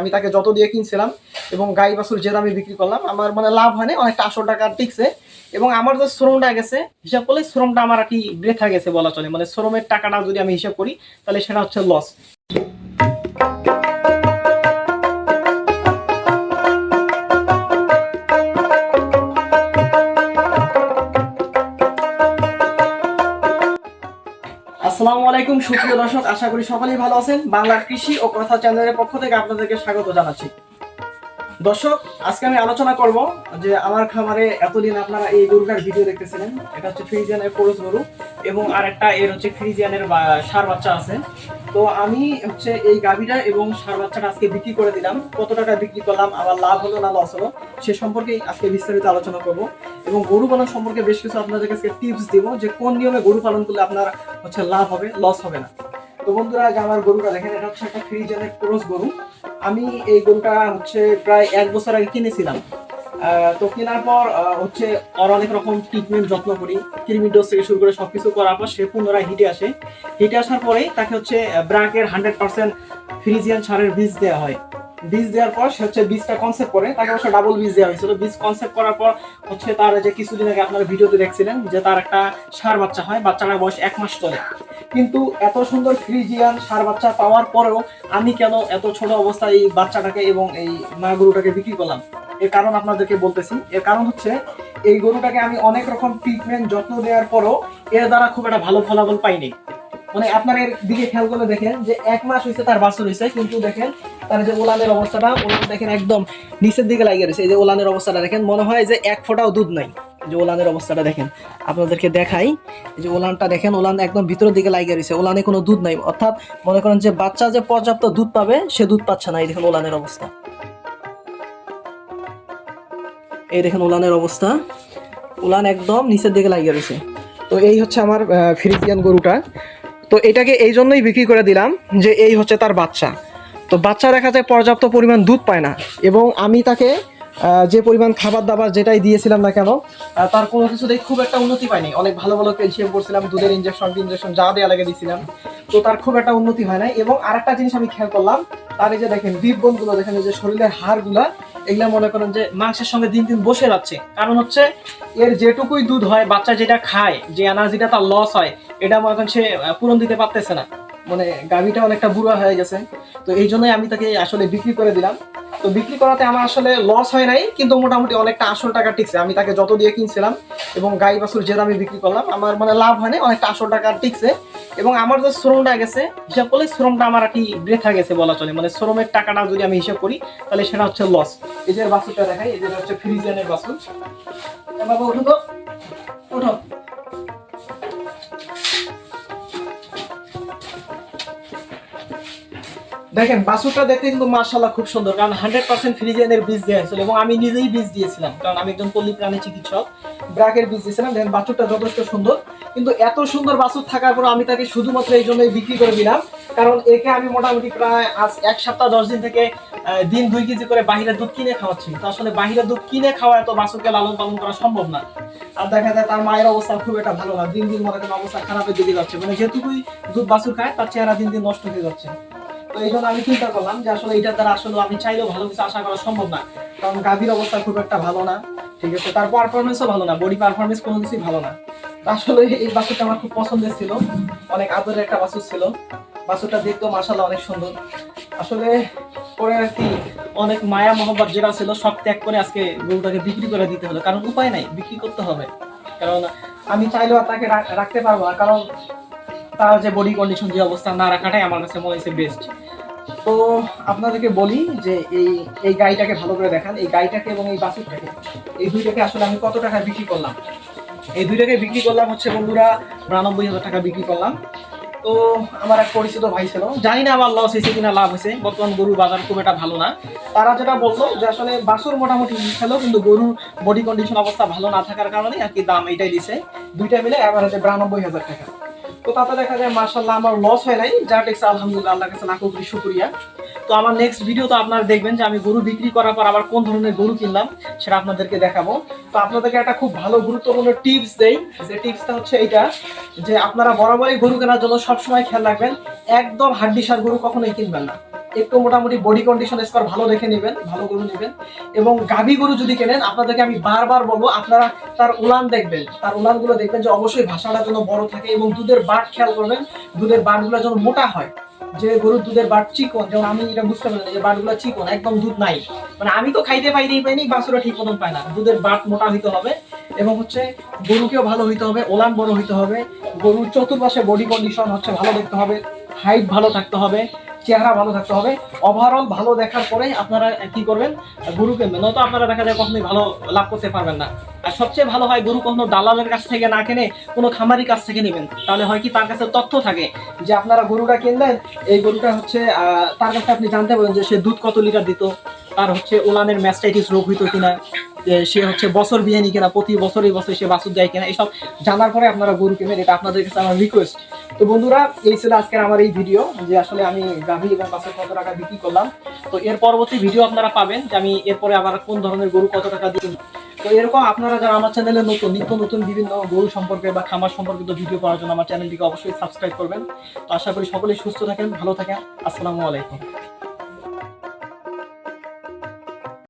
আমি তাকে যত দিয়ে কিনছিলাম এবং গাই বাছুর যে দামে বিক্রি করলাম আমার মানে লাভ হয়নি, অনেকটা 800 টাকা টিকছে। এবং আমার যে শ্রমটা গেছে হিসাব করলে শ্রমটা আমার আর কি বৃথা গেছে বলা চলে, মানে শ্রমের টাকাটা যদি আমি হিসাব করি তাহলে সেটা হচ্ছে লস। আসসালামু আলাইকুম সুপ্রিয় দর্শক, আশা করি সকলেই ভালো আছেন। বাংলার কৃষি ও কথা চ্যানেলের পক্ষ থেকে আপনাদেরকে স্বাগত জানাচ্ছি। দর্শক, আজকে আমি আলোচনা করব যে আমার খামারে এতদিন আপনারা এই গরুটার ভিডিও দেখতেছিলেন, এটা হচ্ছে ফ্রিজিয়ানের ক্রস গরু এবং আরেকটা এর হচ্ছে ফ্রিজিয়ানের ষাঁড় বাচ্চা আছে। তো আমি হচ্ছে এই গাভীটা এবং ষাঁড় বাচ্চাটা আজকে বিক্রি করে দিলাম। কত টাকা বিক্রি করলাম, আমার লাভ হলো না লস হলো, সে সম্পর্কে আজকে বিস্তারিত আলোচনা করব এবং গরু পালন সম্পর্কে বেশ কিছু আপনাদেরকে আজকে টিপস দিব যে কোন নিয়মে গরু পালন করলে আপনার হচ্ছে লাভ হবে, লস হবে না। তো বন্ধুরা, যে আমার গরুটা দেখেন, এটা হচ্ছে একটা ফ্রিজিয়ানের ক্রস গরু। আমি এই গরুটা হচ্ছে প্রায় 1 বছর আগে কিনেছিলাম। তো কেনার পর হচ্ছে ওর অনেক রকম ট্রিটমেন্ট যত্ন করি, কৃমি ডোজ থেকে শুরু করে সবকিছু করার পর সে পুনরায় হিটে আসে। হিটে আসার পরেই তাকে হচ্ছে ব্র্যাকের 100% ফ্রিজিয়ান সারের বীজ দেওয়া হয়। বীজ দেওয়ার পর সে হচ্ছে বীজটা কনসেপ্ট করে, তাকে অবশ্য ডাবল বীজ দেওয়া হয়েছিল। বীজ কনসেপ্ট করার পর হচ্ছে তার যে কিছুদিন আগে আপনারা ভিডিওতে দেখছিলেন যে তার একটা ষাঁড় বাচ্চা হয়, বাচ্চাটার বয়স 1 মাস চলে। কিন্তু এত সুন্দর ফ্রিজিয়ান ষাঁড় বাচ্চা পাওয়ার পরেও আমি কেন এত ছোট অবস্থায় এই বাচ্চাটাকে এবং এই মা গরুটাকে বিক্রি করলাম, এর কারণ আপনাদেরকে বলতেছি। এর কারণ হচ্ছে এই গরুটাকে আমি অনেক রকম ট্রিটমেন্ট যত্ন দেওয়ার পরও এর দ্বারা খুব একটা ভালো ফলাফল পাইনি। মানে আপনার এর দিকে খেয়াল করে দেখেন যে 1 মাস হয়েছে তার বাছুর হয়েছে, কিন্তু দেখেন তার যে ওলানের অবস্থাটা, ওলান দেখেন একদম নিচের দিকে লাগিয়ে রয়েছে। এই যে ওলানের অবস্থাটা দেখেন, মনে হয় যে 1 ফোঁটাও দুধ নাই। যে ওলানের অবস্থাটা দেখেন, আপনাদেরকে দেখাই। এই যে ওলানটা দেখেন, ওলান একদম ভিতরের দিকে লাগিয়ে রয়েছে, ওলানে কোনো দুধ নাই। অর্থাৎ মনে করেন যে বাচ্চা যে পর্যাপ্ত দুধ পাবে সে দুধ পাচ্ছে না। এই দেখেন ওলানের অবস্থা, এই দেখেন ওলানের অবস্থা, ওলান একদম নিচের দিকে লাগিয়ে রয়েছে। তো এই হচ্ছে আমার ফ্রিজিয়ান গরুটা। তো এটাকে এই জন্যই বিক্রি করে দিলাম যে এই হচ্ছে তার বাচ্চা। তো বাচ্চা দেখা যায় পর্যাপ্ত পরিমাণ দুধ পায় না, এবং আমি তাকে যে পরিমাণ খাবার দাবার যেটাই দিয়েছিলাম না কেন তার কোনো কিছুতেই খুব একটা উন্নতি পায়নি। অনেক ভালো ভালো ক্যালসিয়াম করছিলাম, দুধের ইঞ্জেকশন যা দেওয়া লাগে দিয়েছিলাম, তো তার খুব একটা উন্নতি হয় নাই। এবং আরেকটা জিনিস আমি খেয়াল করলাম, তার এই যে দেখেন বিপ বোনগুলো দেখেন, এই যে শরীরের হাড়গুলা, এগুলা মনে করেন যে মাংসের সঙ্গে দিন দিন বসে যাচ্ছে। কারণ হচ্ছে এর যেটুকুই দুধ হয়, বাচ্চা যেটা খায়, যে এনার্জিটা তার লস হয়, এটা মনে করেন সে পূরণ দিতে পারতেছে না। মানে গাভীটা অনেকটা বুড়া হয়ে গেছে। তো এই জন্যই আমি তাকে আসলে বিক্রি করে দিলাম। তো বিক্রি করাতে আমার আসলে লস হয় নাই, কিন্তু মোটামুটি অনেকটা 800 টাকা টিকছে। আমি তাকে যত দিয়ে কিনছিলাম এবং গাই বাছুর যে দামে বিক্রি করলাম আমার মানে লাভ হয়নি, অনেকটা 800 টাকা টিকছে। এবং আমার যে শ্রমটা গেছে হিসাব করলে শ্রমটা আমার আর কি বৃথা গেছে বলা চলে, মানে শ্রমের টাকাটা যদি আমি হিসাব করি তাহলে সেটা হচ্ছে লস। এই যে বাছুরটা দেখাই, এই যে হচ্ছে ফ্রিজিয়ানের বাছুর। বাবা উঠো তো, উঠো। দেখেন বাছুরটা দেখতে কিন্তু মাশাআল্লাহ খুব সুন্দর, কারণ 100% ফ্রিজিয়ানের বীজ দেওয়া হয়েছিল এবং আমি নিজেই বীজ দিয়েছিলাম, কারণ আমি একজন পল্লী প্রাণী চিকিৎসক। ব্র্যাকের বীজ দিয়েছিলাম। দেখেন বাছুরটা যথেষ্ট সুন্দর, কিন্তু এত সুন্দর বাছুর থাকার পর আমি তাকে শুধুমাত্র এই জন্যই বিক্রি করে দিলাম, কারণ একে আমি মোটামুটি প্রায় আজ 1 সপ্তাহ 10 দিন থেকে দিন 2 কেজি করে বাহিরের দুধ কিনে খাওয়াচ্ছি। তো আসলে বাহিরের দুধ কিনে খাওয়া এত বাছুরকে লালন পালন করা সম্ভব না। আর দেখা যায় তার মায়ের অবস্থা খুব একটা ভালো না, দিন দিন মনে করেন অবস্থা খারাপের দিকে যাচ্ছে, মানে যেটুকুই দুধ বাছুর খায় তার চেহারা দিন দিন নষ্ট হয়ে যাচ্ছে। তো এই জন্য আমি চিন্তা করলাম যে আসলে এটা দ্বারা আসলে আমি চাইলেও ভালো কিছু আশা করা সম্ভব না, কারণ গাভীর অবস্থা খুব একটা ভালো না, ঠিক আছে, তার পারফরমেন্সও ভালো না, বডি পারফরমেন্স কোনো কিছুই ভালো না। আসলে এই বাছুরটা আমার খুব পছন্দের ছিল, অনেক আদরের একটা বাছুর ছিল। বাছুরটা দেখতেও মাশাআল্লাহ অনেক সুন্দর। আসলে পরে আর কি অনেক মায়া মহব্বত যেটা ছিল সব ত্যাগ করে আজকে গরুটাকে বিক্রি করে দিতে হলো, কারণ উপায় নাই, বিক্রি করতে হবে। কারণ আমি চাইলেও আর তাকে রাখতে পারবো না, কারণ তার যে বডি কন্ডিশন, যে অবস্থা, না রাখাটাই আমার কাছে মনে হয়েছে বেস্ট। তো আপনাদেরকে বলি যে এই গাইটাকে ভালো করে দেখান, এই গাইটাকে এবং এই বাছুরটাকে, এই দুইটাকে আসলে আমি কত টাকায় বিক্রি করলাম। এই দুইটাকে বিক্রি করলাম হচ্ছে বন্ধুরা 92,000 টাকা বিক্রি করলাম। তো আমার এক পরিচিত ভাই ছিল, জানি না আমার লস হয়েছে কিনা লাভ হয়েছে, বর্তমান গরুর বাজার খুব একটা ভালো না। তারা যেটা বললো যে আসলে বাছুর মোটামুটি খেলো, কিন্তু গরুর বডি কন্ডিশন অবস্থা ভালো না থাকার কারণে আর কি দাম এইটাই দিছে, দুইটা মিলে এভারেজে 92,000 টাকা। তো তাতে দেখা যায় মাশাআল্লাহ আমার লস হয় নাই, যা টেক্স আলহামদুলিল্লাহ, আল্লাহর কাছে লাখো কোটি শুকরিয়া। তো আমার নেক্সট ভিডিও তো আপনারা দেখবেন যে আমি গরু বিক্রি করার পর আবার কোন ধরনের গরু কিনলাম সেটা আপনাদেরকে দেখাবো। তো আপনাদেরকে একটা খুব ভালো গুরুত্বপূর্ণ টিপস দেই, যে টিপসটা হচ্ছে এইটা, যে আপনারা বরাবরই গরু কেনার জন্য সবসময় খেয়াল রাখবেন একদম হাড্ডিসার গরু কখনোই কিনবেন না। একটু মোটামুটি বডি কন্ডিশন স্কোর ভালো দেখে নেবেন, ভালো গরু নেবেন। এবং গাভী গরু যদি কেনেন, আপনাদেরকে আমি বারবার বলবো আপনারা তার উলান দেখবেন, তার উলানগুলো দেখবেন যে অবশ্যই ভাষাটা যেন বড় থাকে, এবং দুধের বাট খেয়াল করবেন, দুধের বাটগুলো যেন মোটা হয়। যে গরুর দুধের বাট চিকন, যেমন আমি এটা বুঝতে পারি যে বাটগুলো চিকন, একদম দুধ নাই, মানে আমি তো খাইতে পাইনি, বাছুরা ঠিক মতন পায় না। দুধের বাট মোটা হইতে হবে, এবং হচ্ছে গরুকেও ভালো হইতে হবে, ওলান বড় হইতে হবে, গরুর চতুর্পাশে বডি কন্ডিশন হচ্ছে ভালো দেখতে হবে, হাইট ভালো থাকতে হবে, চেহারা ভালো থাকতে হবে। ওভারঅল ভালো দেখার পরে আপনারা কি করবেন, গরু কিনবেন। নয়তো আপনারা দেখা যায় কখনোই ভালো লাভ করতে পারবেন না। আর সবচেয়ে ভালো হয় গরু কখনো দালালের কাছ থেকে না কিনে কোনো খামারির কাছ থেকে নেবেন, তাহলে হয় কি তার কাছে তথ্য থাকে যে আপনারা গরুটা কিনলেন, এই গরুটা হচ্ছে তার কাছে আপনি জানতে পারেন যে সে দুধ কত লিটার দিত, তার হচ্ছে ওলানের ম্যাস্টাইটিস রোগ হইতো কিনা, যে সে হচ্ছে বছর বিয়ে নি কিনা, প্রতি বছরই সে বাছুর দেয় কিনা, এইসব জানার পরে আপনারা গরু কিনবেন। এটা আপনাদের কাছে আমার রিকোয়েস্ট। তো বন্ধুরা, এই ছিল আজকের আমার এই ভিডিও, যে আসলে আমি গাভী এবং বাছুর কত টাকা বিক্রি করলাম। তো এর পরবর্তী ভিডিও আপনারা পাবেন যে আমি এরপরে আবার কোন ধরনের গরু কত টাকা দিই। তো এরকম আপনারা যারা আমার চ্যানেলে নতুন, নিত্য নতুন বিভিন্ন গরু সম্পর্কে বা খামার সম্পর্কিত ভিডিও পাওয়ার জন্য আমার চ্যানেলটিকে অবশ্যই সাবস্ক্রাইব করবেন। তো আশা করি সকলেই সুস্থ থাকেন, ভালো থাকেন। আসসালামু আলাইকুম।